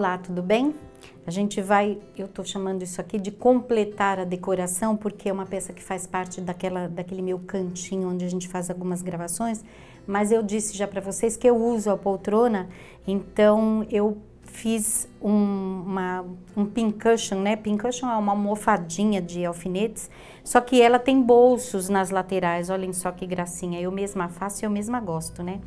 Olá, tudo bem? A gente vai, eu tô chamando isso aqui de completar a decoração, porque é uma peça que faz parte daquele meu cantinho onde a gente faz algumas gravações, mas eu disse já para vocês que eu uso a poltrona, então eu fiz um pincushion, né? Pincushion é uma almofadinha de alfinetes, só que ela tem bolsos nas laterais, olhem só que gracinha, eu mesma faço e eu mesma gosto, né?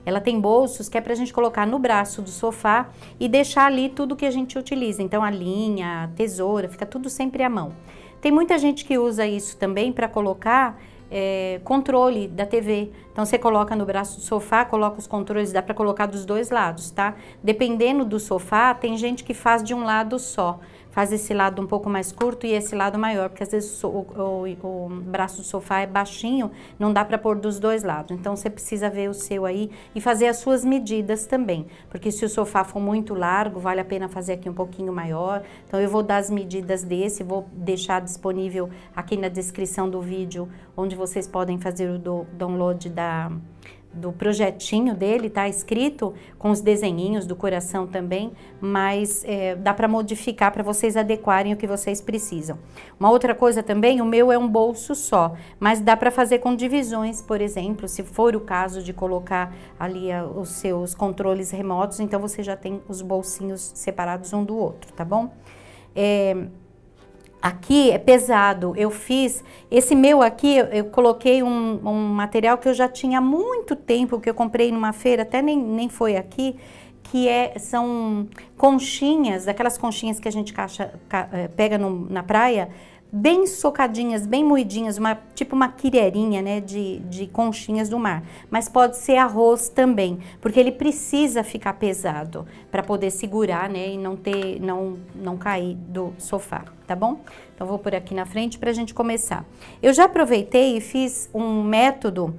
Ela tem bolsos que é pra gente colocar no braço do sofá e deixar ali tudo que a gente utiliza, então a linha, a tesoura, fica tudo sempre à mão. Tem muita gente que usa isso também para colocar controle da TV, então você coloca no braço do sofá, coloca os controles, dá para colocar dos dois lados, tá? Dependendo do sofá, tem gente que faz de um lado só, faz esse lado um pouco mais curto e esse lado maior, porque às vezes o braço do sofá é baixinho, não dá para pôr dos dois lados, então você precisa ver o seu aí e fazer as suas medidas também, porque se o sofá for muito largo, vale a pena fazer aqui um pouquinho maior, então eu vou dar as medidas desse, vou deixar disponível aqui na descrição do vídeo, onde vocês podem fazer o download do projetinho dele, tá escrito com os desenhinhos do coração também, mas dá para modificar para vocês adequarem o que vocês precisam. Uma outra coisa também, o meu é um bolso só, mas dá para fazer com divisões, por exemplo, se for o caso de colocar ali os seus controles remotos, então você já tem os bolsinhos separados um do outro, tá bom? Aqui é pesado, eu fiz, esse meu aqui, eu coloquei um material que eu já tinha há muito tempo, que eu comprei numa feira, até nem foi aqui, que são conchinhas, daquelas conchinhas que a gente pega na praia, bem socadinhas, bem moidinhas, tipo uma quirerinha, né, de conchinhas do mar. Mas pode ser arroz também, porque ele precisa ficar pesado para poder segurar, né, e não cair do sofá, tá bom? Então vou por aqui na frente para a gente começar. Eu já aproveitei e fiz um método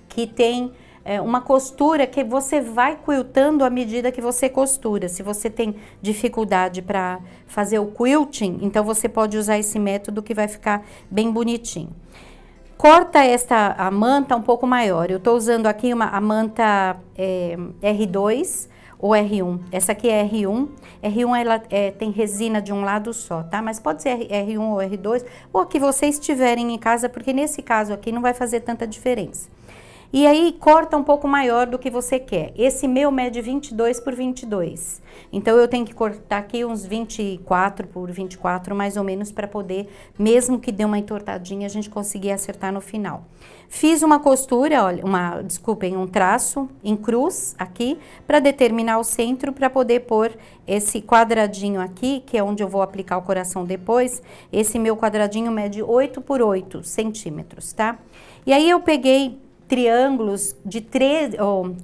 que tem uma costura que você vai quiltando à medida que você costura. Se você tem dificuldade para fazer o quilting, então você pode usar esse método que vai ficar bem bonitinho. Corta a manta um pouco maior. Eu tô usando aqui a manta R2 ou R1. Essa aqui é R1. R1 ela tem resina de um lado só, tá? Mas pode ser R1 ou R2, ou a que vocês tiverem em casa, porque nesse caso aqui não vai fazer tanta diferença. E aí, corta um pouco maior do que você quer. Esse meu mede 22 por 22. Então, eu tenho que cortar aqui uns 24 por 24, mais ou menos, para poder, mesmo que dê uma entortadinha, a gente conseguir acertar no final. Fiz uma costura, olha, um traço em cruz aqui, para determinar o centro, para poder pôr esse quadradinho aqui, que é onde eu vou aplicar o coração depois. Esse meu quadradinho mede 8 por 8 centímetros, tá? E aí, eu peguei triângulos de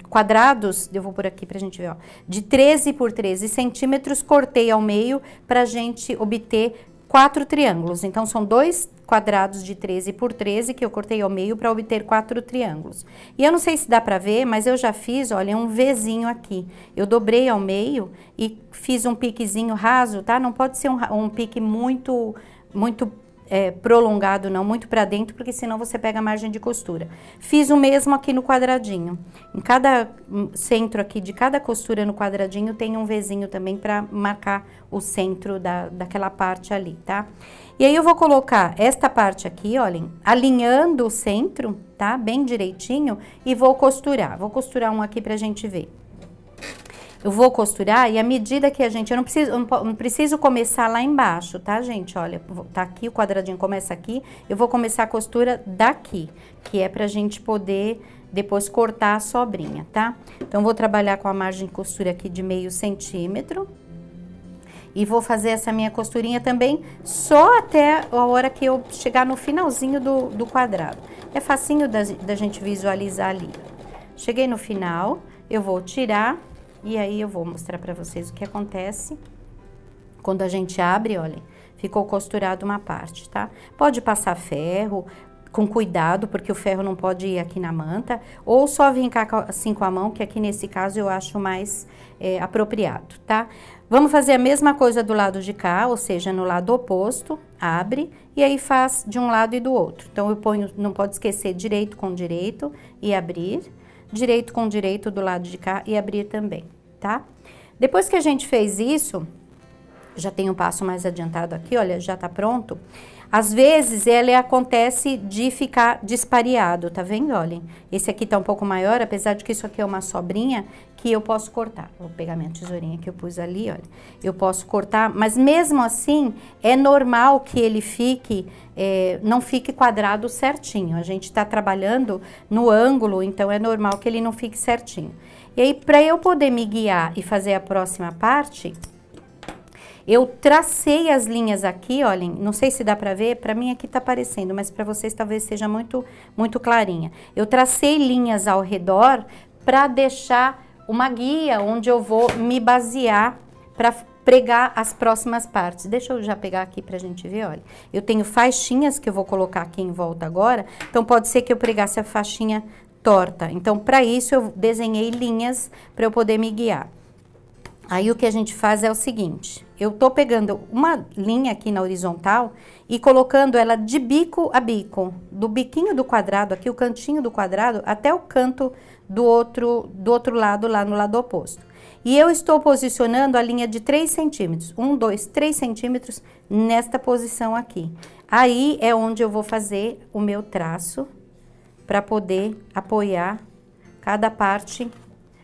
quadrados, eu vou por aqui pra gente ver, ó, de 13 por 13 centímetros, cortei ao meio pra gente obter 4 triângulos. Então, são 2 quadrados de 13 por 13 que eu cortei ao meio para obter 4 triângulos. E eu não sei se dá pra ver, mas eu já fiz, olha, um Vzinho aqui. Eu dobrei ao meio e fiz um piquezinho raso, tá? Não pode ser um pique muito prolongado não, muito para dentro, porque senão você pega a margem de costura. Fiz o mesmo aqui no quadradinho. Em cada centro aqui, de cada costura no quadradinho, tem um Vzinho também para marcar o centro daquela parte ali, tá? E aí eu vou colocar esta parte aqui, olhem, alinhando o centro, tá? Bem direitinho, e vou costurar. Vou costurar um aqui pra gente ver. Eu vou costurar e à medida que eu não preciso começar lá embaixo, tá, gente? Olha, tá aqui, o quadradinho começa aqui, eu vou começar a costura daqui, que é pra gente poder depois cortar a sobrinha, tá? Então, vou trabalhar com a margem de costura aqui de meio centímetro. E vou fazer essa minha costurinha também só até a hora que eu chegar no finalzinho do quadrado. É facinho da gente visualizar ali. Cheguei no final, eu vou tirar. E aí eu vou mostrar pra vocês o que acontece quando a gente abre, olhem, ficou costurado uma parte, tá? Pode passar ferro, com cuidado, porque o ferro não pode ir aqui na manta, ou só vincar assim com a mão, que aqui nesse caso eu acho mais apropriado, tá? Vamos fazer a mesma coisa do lado de cá, ou seja, no lado oposto, abre, e aí faz de um lado e do outro. Então eu ponho, não pode esquecer, direito com direito e abrir, direito com direito do lado de cá e abrir também, tá? Depois que a gente fez isso, já tem um passo mais adiantado aqui, olha, já tá pronto. Às vezes, ele acontece de ficar dispareado, tá vendo? Olhem, esse aqui tá um pouco maior, apesar de que isso aqui é uma sobrinha que eu posso cortar. Vou pegar minha tesourinha que eu pus ali, olha. Eu posso cortar, mas mesmo assim, é normal que ele fique, não fique quadrado certinho. A gente tá trabalhando no ângulo, então é normal que ele não fique certinho. E aí, para eu poder me guiar e fazer a próxima parte, eu tracei as linhas aqui, olhem, não sei se dá pra ver, pra mim aqui tá aparecendo, mas pra vocês talvez seja muito clarinha. Eu tracei linhas ao redor pra deixar uma guia onde eu vou me basear pra pregar as próximas partes. Deixa eu já pegar aqui pra gente ver, olha. Eu tenho faixinhas que eu vou colocar aqui em volta agora, então pode ser que eu pregasse a faixinha torta. Então, pra isso eu desenhei linhas pra eu poder me guiar. Aí o que a gente faz é o seguinte, eu tô pegando uma linha aqui na horizontal e colocando ela de bico a bico, do biquinho do quadrado aqui, o cantinho do quadrado, até o canto do outro lado, lá no lado oposto. E eu estou posicionando a linha de 3 centímetros, 1, 2, 3 centímetros nesta posição aqui. Aí é onde eu vou fazer o meu traço para poder apoiar cada parte,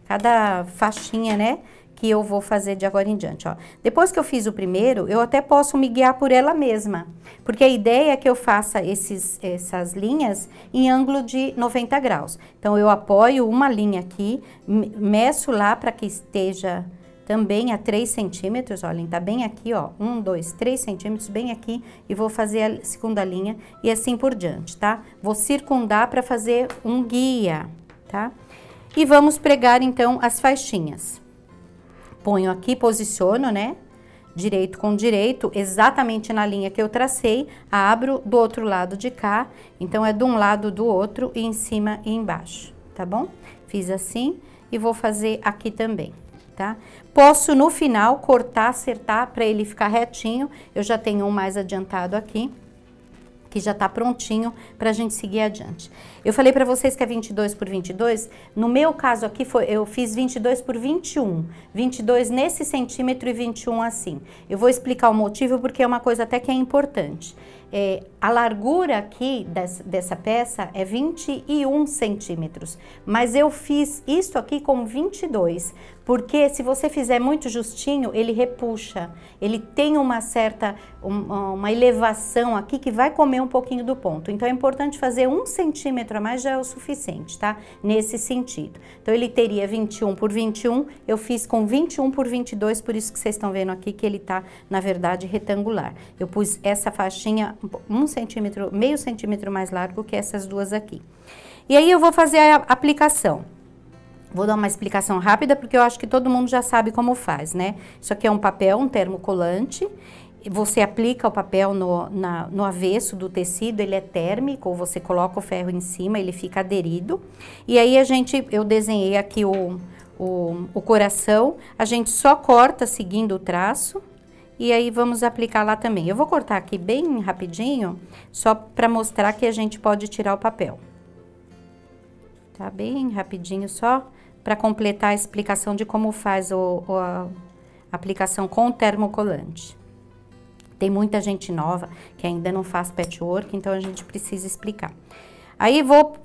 cada faixinha, né? Que eu vou fazer de agora em diante, ó. Depois que eu fiz o primeiro, eu até posso me guiar por ela mesma, porque a ideia é que eu faça essas linhas em ângulo de 90 graus. Então, eu apoio uma linha aqui, meço lá para que esteja também a 3 centímetros, olhem, tá bem aqui, ó, 1, 2, 3 centímetros, bem aqui, e vou fazer a segunda linha e assim por diante, tá? Vou circundar para fazer um guia, tá? E vamos pregar, então, as faixinhas. Ponho aqui, posiciono, né? Direito com direito, exatamente na linha que eu tracei, abro do outro lado de cá, então é de um lado do outro, e em cima e embaixo, tá bom? Fiz assim e vou fazer aqui também, tá? Posso no final cortar, acertar para ele ficar retinho, eu já tenho um mais adiantado aqui, que já tá prontinho pra gente seguir adiante. Eu falei pra vocês que é 22 por 22, no meu caso aqui eu fiz 22 por 21, 22 nesse centímetro e 21 assim. Eu vou explicar o motivo porque é uma coisa até que é importante. A largura aqui dessa peça é 21 centímetros, mas eu fiz isso aqui com 22, porque se você fizer muito justinho, ele repuxa, ele tem uma certa, uma elevação aqui que vai comer um pouquinho do ponto, então é importante fazer 1 centímetro a mais, já é o suficiente, tá? Nesse sentido. Então ele teria 21 por 21, eu fiz com 21 por 22, por isso que vocês estão vendo aqui que ele tá, na verdade, retangular. Eu pus essa faixinha 1 centímetro, meio centímetro mais largo que essas duas aqui. E aí eu vou fazer a aplicação. Vou dar uma explicação rápida, porque eu acho que todo mundo já sabe como faz, né? Isso aqui é um papel, um termocolante. Você aplica o papel no avesso do tecido, ele é térmico, você coloca o ferro em cima, ele fica aderido. E aí eu desenhei aqui o coração, a gente só corta seguindo o traço. E aí vamos aplicar lá também. Eu vou cortar aqui bem rapidinho, só para mostrar que a gente pode tirar o papel. Tá bem rapidinho só para completar a explicação de como faz a aplicação com o termocolante. Tem muita gente nova que ainda não faz patchwork, então a gente precisa explicar. Aí vou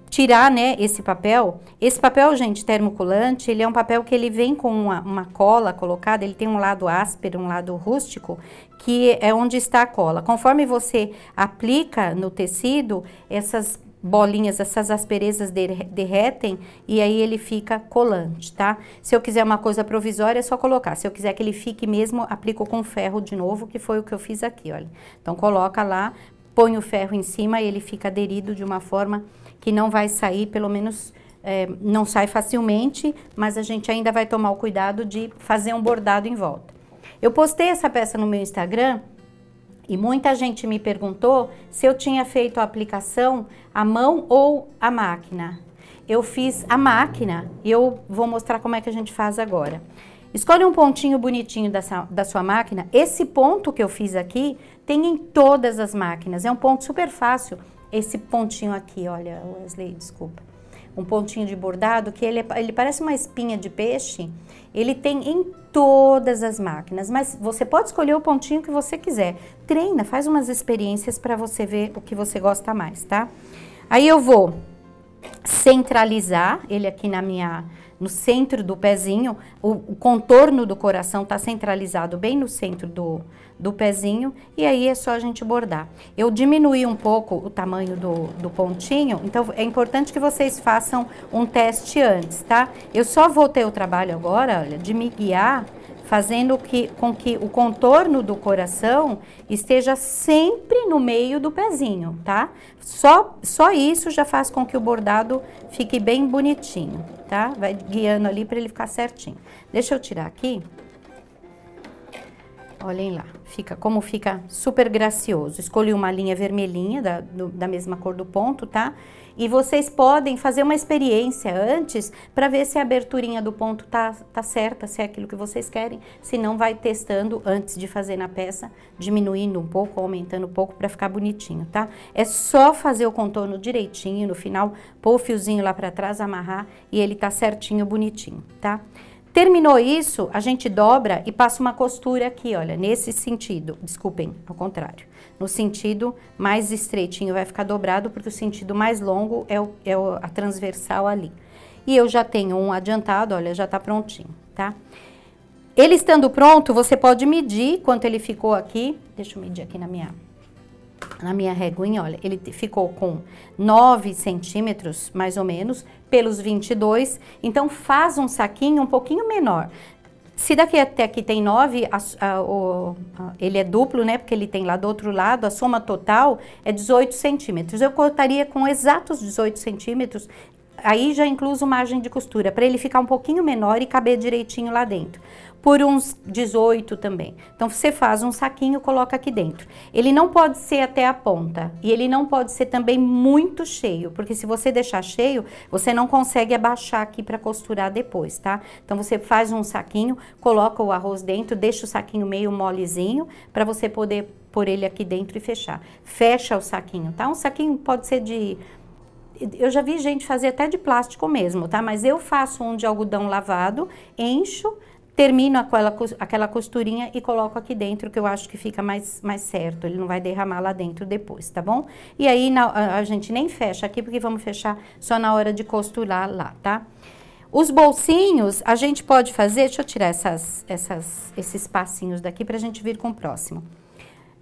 tirar, né, esse papel. Esse papel, gente, termocolante, ele é um papel que ele vem com uma cola colocada, ele tem um lado áspero, um lado rústico, que é onde está a cola. Conforme você aplica no tecido, essas bolinhas, essas asperezas derretem e aí ele fica colante, tá? Se eu quiser uma coisa provisória, é só colocar. Se eu quiser que ele fique mesmo, aplico com ferro de novo, que foi o que eu fiz aqui, olha. Então, coloca lá, põe o ferro em cima e ele fica aderido de uma forma que não vai sair, pelo menos não sai facilmente, mas a gente ainda vai tomar o cuidado de fazer um bordado em volta. Eu postei essa peça no meu Instagram e muita gente me perguntou se eu tinha feito a aplicação à mão ou à máquina. Eu fiz a máquina e eu vou mostrar como é que a gente faz agora. Escolhe um pontinho bonitinho da sua máquina. Esse ponto que eu fiz aqui tem em todas as máquinas. É um ponto super fácil. Esse pontinho aqui, olha, Wesley, desculpa. um pontinho de bordado, que ele parece uma espinha de peixe, ele tem em todas as máquinas, mas você pode escolher o pontinho que você quiser. Treina, faz umas experiências para você ver o que você gosta mais, tá? Aí eu vou centralizar ele aqui no centro do pezinho, o contorno do coração tá centralizado bem no centro do pezinho, e aí é só a gente bordar. Eu diminuí um pouco o tamanho do pontinho, então é importante que vocês façam um teste antes, tá? Eu só vou ter o trabalho agora, olha, de me guiar, fazendo com que o contorno do coração esteja sempre no meio do pezinho, tá? Só isso já faz com que o bordado fique bem bonitinho, tá? Vai guiando ali para ele ficar certinho. Deixa eu tirar aqui. Olhem lá, como fica super gracioso. Escolhi uma linha vermelhinha da mesma cor do ponto, tá? E vocês podem fazer uma experiência antes para ver se a aberturinha do ponto tá certa, se é aquilo que vocês querem. Se não, vai testando antes de fazer na peça, diminuindo um pouco, aumentando um pouco para ficar bonitinho, tá? É só fazer o contorno direitinho, no final pôr o fiozinho lá para trás, amarrar e ele tá certinho, bonitinho, tá? Terminou isso, a gente dobra e passa uma costura aqui, olha, nesse sentido, desculpem, ao contrário. No sentido mais estreitinho vai ficar dobrado, porque o sentido mais longo é a transversal ali. E eu já tenho um adiantado, olha, já tá prontinho, tá? Ele estando pronto, você pode medir quanto ele ficou aqui. Deixa eu medir aqui na minha reguinha, olha, ele ficou com 9 centímetros, mais ou menos, pelos 22, então faz um saquinho um pouquinho menor. Se daqui até aqui tem 9, ele é duplo, né, porque ele tem lá do outro lado, a soma total é 18 centímetros. Eu cortaria com exatos 18 centímetros, aí já incluso margem de costura, para ele ficar um pouquinho menor e caber direitinho lá dentro. Por uns 18 também. Então, você faz um saquinho, coloca aqui dentro. Ele não pode ser até a ponta. E ele não pode ser também muito cheio. Porque se você deixar cheio, você não consegue abaixar aqui para costurar depois, tá? Então, você faz um saquinho, coloca o arroz dentro, deixa o saquinho meio molezinho, para você poder pôr ele aqui dentro e fechar. Fecha o saquinho, tá? Um saquinho pode ser de... Eu já vi gente fazer até de plástico mesmo, tá? Mas eu faço um de algodão lavado, encho, termino aquela costurinha e coloco aqui dentro, que eu acho que fica mais certo, ele não vai derramar lá dentro depois, tá bom? E aí a gente nem fecha aqui, porque vamos fechar só na hora de costurar lá, tá? Os bolsinhos, a gente pode fazer, deixa eu tirar esses passinhos daqui pra gente vir com o próximo.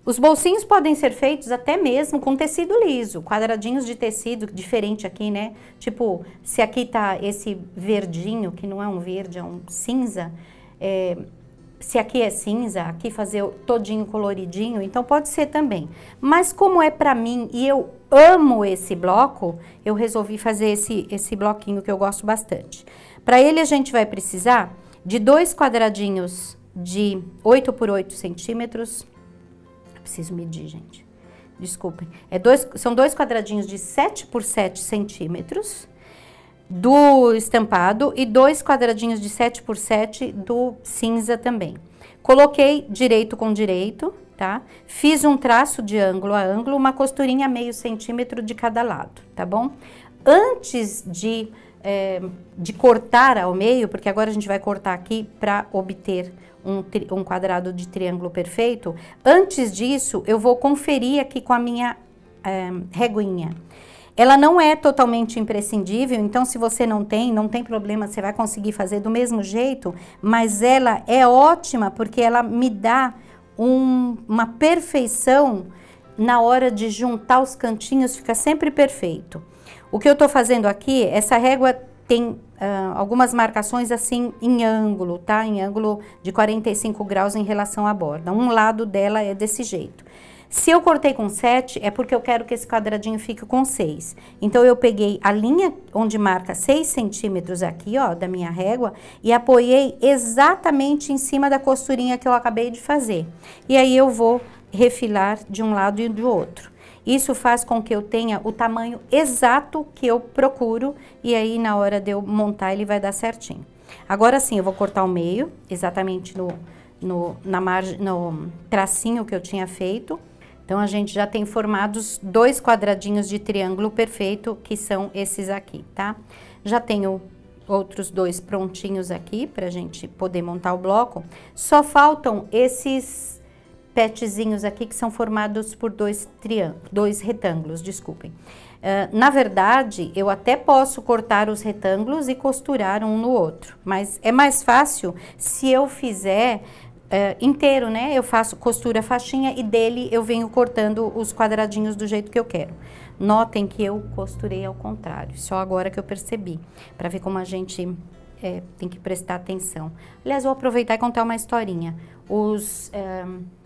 Os bolsinhos podem ser feitos até mesmo com tecido liso, quadradinhos de tecido diferente aqui, né? Tipo, se aqui tá esse verdinho, que não é um verde, é um cinza, se aqui é cinza, aqui fazer todinho coloridinho, então pode ser também. Mas como é pra mim e eu amo esse bloco, eu resolvi fazer esse bloquinho que eu gosto bastante. Para ele a gente vai precisar de 2 quadradinhos de 8 por 8 centímetros. Preciso medir, gente. Desculpem. São 2 quadradinhos de 7 por 7 centímetros do estampado e 2 quadradinhos de 7 por 7 do cinza também. Coloquei direito com direito, tá? Fiz um traço de ângulo a ângulo, uma costurinha meio centímetro de cada lado, tá bom? Antes de cortar ao meio, porque agora a gente vai cortar aqui para obter um quadrado de triângulo perfeito, antes disso eu vou conferir aqui com a minha reguinha. Ela não é totalmente imprescindível, então se você não tem problema, você vai conseguir fazer do mesmo jeito, mas ela é ótima porque ela me dá uma perfeição na hora de juntar os cantinhos, fica sempre perfeito. O que eu tô fazendo aqui, essa régua tem algumas marcações assim em ângulo, tá? Em ângulo de 45 graus em relação à borda. Um lado dela é desse jeito. Se eu cortei com 7, é porque eu quero que esse quadradinho fique com 6. Então, eu peguei a linha onde marca 6 centímetros aqui, ó, da minha régua, e apoiei exatamente em cima da costurinha que eu acabei de fazer. E aí, eu vou refilar de um lado e do outro. Isso faz com que eu tenha o tamanho exato que eu procuro, e aí, na hora de eu montar, ele vai dar certinho. Agora sim, eu vou cortar o meio, exatamente no tracinho que eu tinha feito. Então, a gente já tem formados 2 quadradinhos de triângulo perfeito, que são esses aqui, tá? Já tenho outros 2 prontinhos aqui pra gente poder montar o bloco. Só faltam esses petzinhos aqui que são formados por 2 retângulos, desculpem. Na verdade, eu até posso cortar os retângulos e costurar um no outro, mas é mais fácil se eu fizer inteiro, né? Eu faço costura faixinha e dele eu venho cortando os quadradinhos do jeito que eu quero. Notem que eu costurei ao contrário, só agora que eu percebi, para ver como a gente tem que prestar atenção. Aliás, vou aproveitar e contar uma historinha. Os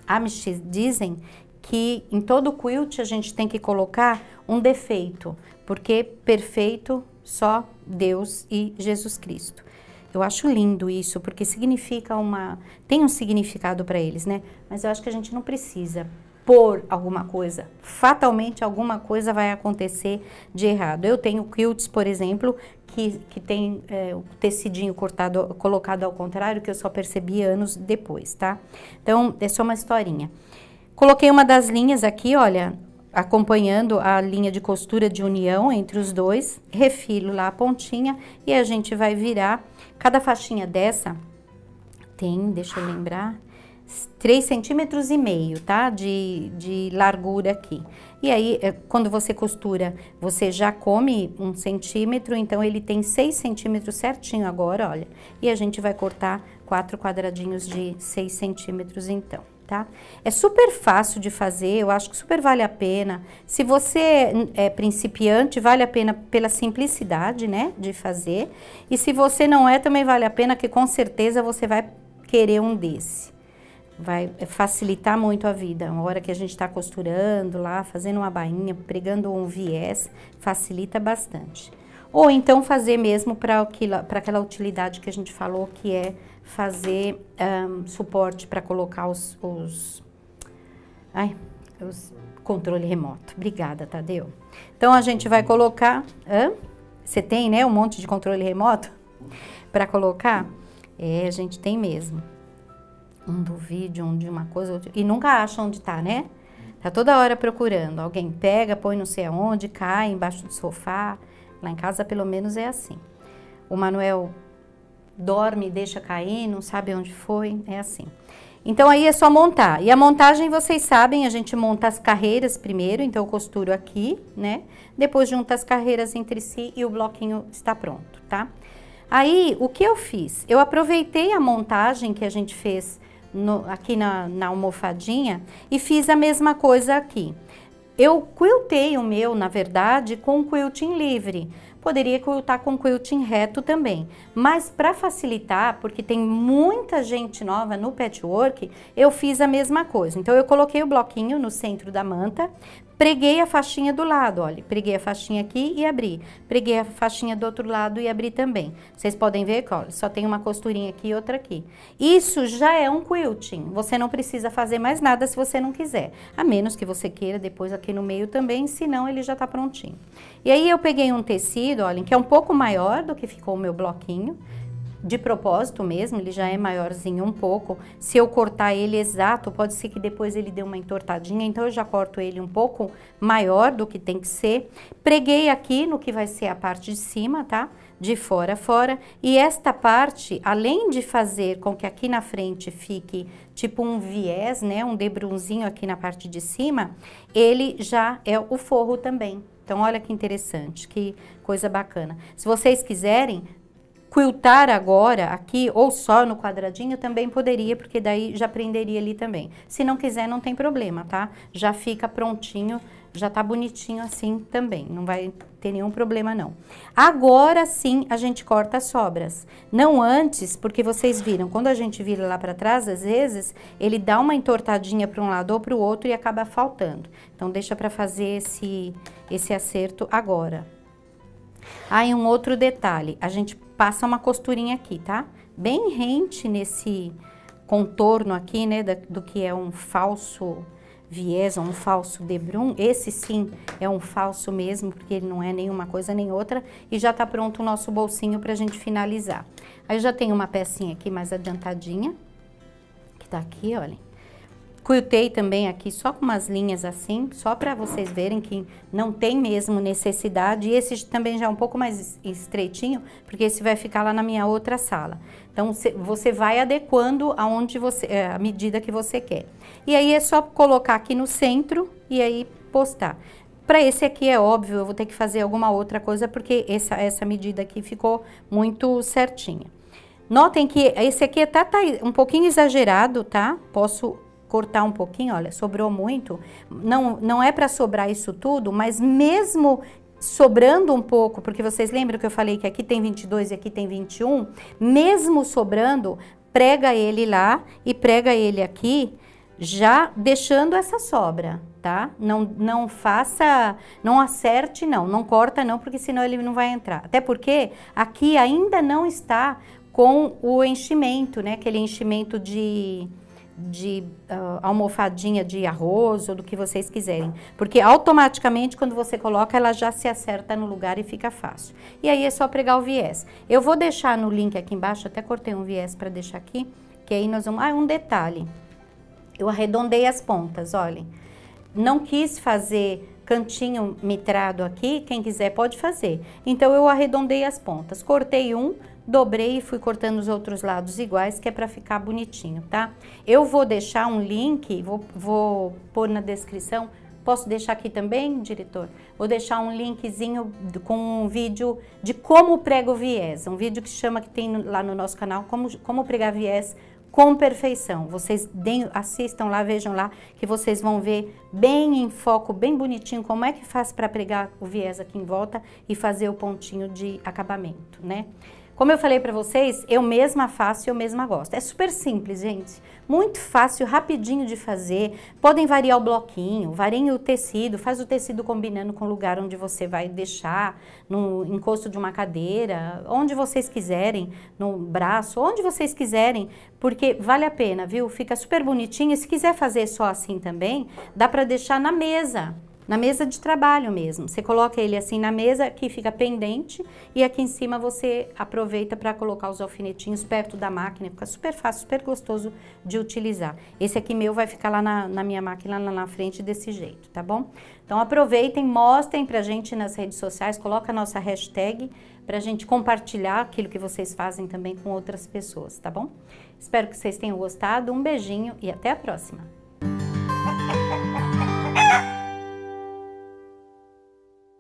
Amish dizem que em todo quilt a gente tem que colocar um defeito, porque perfeito só Deus e Jesus Cristo. Eu acho lindo isso, porque significa tem um significado para eles, né? Mas eu acho que a gente não precisa pôr alguma coisa. Fatalmente alguma coisa vai acontecer de errado. Eu tenho quilts, por exemplo, que tem o tecidinho colocado ao contrário, que eu só percebi anos depois, tá? Então, é só uma historinha. Coloquei uma das linhas aqui, olha, acompanhando a linha de costura de união entre os 2, refilo lá a pontinha e a gente vai virar. Cada faixinha dessa tem, deixa eu lembrar, 3,5 cm, tá? De largura aqui. E aí, quando você costura, você já come 1 centímetro, então ele tem 6 centímetros certinho agora, olha. E a gente vai cortar 4 quadradinhos de 6 centímetros então, tá? É super fácil de fazer, eu acho que super vale a pena. Se você é principiante, vale a pena pela simplicidade, né, de fazer. E se você não é, também vale a pena, que com certeza você vai querer um desse. Vai facilitar muito a vida. A hora que a gente está costurando lá, fazendo uma bainha, pregando um viés, facilita bastante. Ou então fazer mesmo para aquela utilidade que a gente falou, que é fazer suporte para colocar os controle remoto. Obrigada, Tadeu. Então, a gente vai colocar... Você tem, né, um monte de controle remoto para colocar? A gente tem mesmo. Um do vídeo, um de uma coisa, outra, e nunca acha onde tá, né? Tá toda hora procurando. Alguém pega, põe não sei aonde, cai embaixo do sofá. Lá em casa, pelo menos, é assim. O Manuel dorme, deixa cair, não sabe onde foi, é assim. Então, aí é só montar. E a montagem, vocês sabem, a gente monta as carreiras primeiro, então eu costuro aqui, né? Depois junta as carreiras entre si e o bloquinho está pronto, tá? Aí, o que eu fiz? Eu aproveitei a montagem que a gente fez aqui na almofadinha e fiz a mesma coisa aqui. Eu quiltei o meu, na verdade, com quilting livre. Poderia quiltar com quilting reto também. Mas para facilitar, porque tem muita gente nova no patchwork, eu fiz a mesma coisa. Então, eu coloquei o bloquinho no centro da manta, preguei a faixinha do lado, olha, preguei a faixinha aqui e abri. Preguei a faixinha do outro lado e abri também. Vocês podem ver que, olha, só tem uma costurinha aqui e outra aqui. Isso já é um quilting. Você não precisa fazer mais nada se você não quiser. A menos que você queira depois aqui no meio também, senão ele já tá prontinho. E aí, eu peguei um tecido, olhem, que é um pouco maior do que ficou o meu bloquinho. De propósito mesmo, ele já é maiorzinho um pouco. Se eu cortar ele exato, pode ser que depois ele dê uma entortadinha, então eu já corto ele um pouco maior do que tem que ser. Preguei aqui no que vai ser a parte de cima, tá? De fora a fora. E esta parte, além de fazer com que aqui na frente fique tipo um viés, né? Um debrunzinho aqui na parte de cima, ele já é o forro também. Então, olha que interessante, que coisa bacana. Se vocês quiserem quiltar agora aqui ou só no quadradinho também poderia, porque daí já prenderia ali também. Se não quiser, não tem problema, tá? Já fica prontinho, já tá bonitinho assim também, não vai ter nenhum problema não. Agora sim a gente corta as sobras, não antes, porque vocês viram, quando a gente vira lá para trás, às vezes, ele dá uma entortadinha para um lado ou para o outro e acaba faltando. Então, deixa para fazer esse acerto agora. Aí, um outro detalhe, a gente passa uma costurinha aqui, tá? Bem rente nesse contorno aqui, né, do que é um falso viés ou um falso debrun. Esse sim é um falso mesmo, porque ele não é nem uma coisa nem outra. E já tá pronto o nosso bolsinho pra gente finalizar. Aí já tem uma pecinha aqui mais adiantadinha, que tá aqui, olhem. Quiltei também aqui só com umas linhas assim, só para vocês verem que não tem mesmo necessidade. E esse também já é um pouco mais estreitinho, porque esse vai ficar lá na minha outra sala. Então, você vai adequando aonde a medida que você quer. E aí é só colocar aqui no centro e aí postar. Para esse aqui é óbvio, eu vou ter que fazer alguma outra coisa, porque essa medida aqui ficou muito certinha. Notem que esse aqui tá um pouquinho exagerado, tá? Posso cortar um pouquinho, olha, sobrou muito. Não é para sobrar isso tudo, mas mesmo sobrando um pouco, porque vocês lembram que eu falei que aqui tem 22 e aqui tem 21, mesmo sobrando, prega ele lá e prega ele aqui, já deixando essa sobra, tá? Não faça, não acerte não corta não, porque senão ele não vai entrar. Até porque aqui ainda não está com o enchimento, né? Aquele enchimento de almofadinha de arroz ou do que vocês quiserem, porque automaticamente quando você coloca ela já se acerta no lugar e fica fácil. E aí é só pregar o viés. Eu vou deixar no link aqui embaixo, até cortei um viés para deixar aqui, que aí nós vamos... um detalhe, eu arredondei as pontas, olhem, não quis fazer cantinho mitrado aqui, quem quiser pode fazer, então eu arredondei as pontas, cortei um, dobrei e fui cortando os outros lados iguais, que é para ficar bonitinho, tá? Eu vou deixar um link, vou pôr na descrição, posso deixar aqui também, diretor? Vou deixar um linkzinho com um vídeo de como prego viés, um vídeo que tem lá no nosso canal, como pregar viés com perfeição. Vocês assistam lá, vejam lá, que vocês vão ver bem em foco, bem bonitinho, como é que faz para pregar o viés aqui em volta e fazer o pontinho de acabamento, né? Como eu falei para vocês, eu mesma faço e eu mesma gosto. É super simples, gente. Muito fácil, rapidinho de fazer. Podem variar o bloquinho, variem o tecido, faz o tecido combinando com o lugar onde você vai deixar, no encosto de uma cadeira, onde vocês quiserem, no braço, onde vocês quiserem, porque vale a pena, viu? Fica super bonitinho. E se quiser fazer só assim também, dá para deixar na mesa de trabalho mesmo. Você coloca ele assim na mesa, que fica pendente, e aqui em cima você aproveita para colocar os alfinetinhos perto da máquina, fica super fácil, super gostoso de utilizar. Esse aqui meu vai ficar lá na minha máquina, lá na frente desse jeito, tá bom? Então aproveitem, mostrem pra gente nas redes sociais, coloca a nossa hashtag pra gente compartilhar aquilo que vocês fazem também com outras pessoas, tá bom? Espero que vocês tenham gostado, um beijinho e até a próxima!